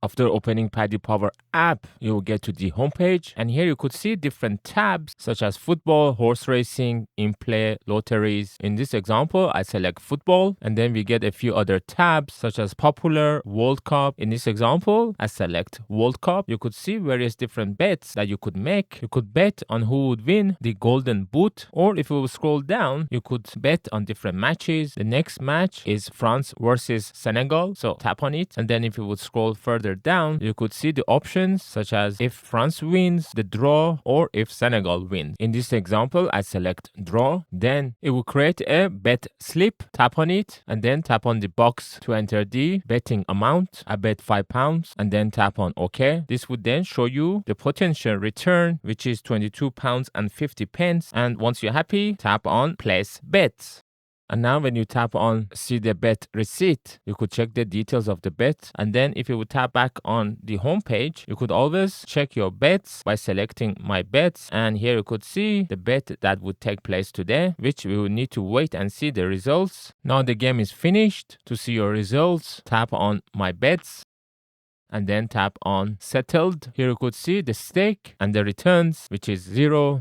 After opening Paddy Power app, you will get to the homepage, and here you could see different tabs such as football, horse racing, in-play, lotteries. In this example, I select football, and then we get a few other tabs such as popular, World Cup. In this example, I select World Cup. You could see various different bets that you could make. You could bet on who would win the golden boot, or if you will scroll down, you could bet on different matches. The next match is France versus Senegal, so tap on it, and then if you would scroll further down, you could see the options such as if France wins, the draw, or if Senegal wins. In this example, I select draw, then it will create a bet slip. Tap on it, and then tap on the box to enter the betting amount. I bet £5, and then tap on OK. This would then show you the potential return, which is £22.50, and once you're happy, tap on place bets. And now when you tap on see the bet receipt, you could check the details of the bet. And then if you would tap back on the home page, you could always check your bets by selecting my bets. And here you could see the bet that would take place today, which we will need to wait and see the results. Now the game is finished. To see your results, tap on my bets, and then tap on settled. Here you could see the stake and the returns, which is 0,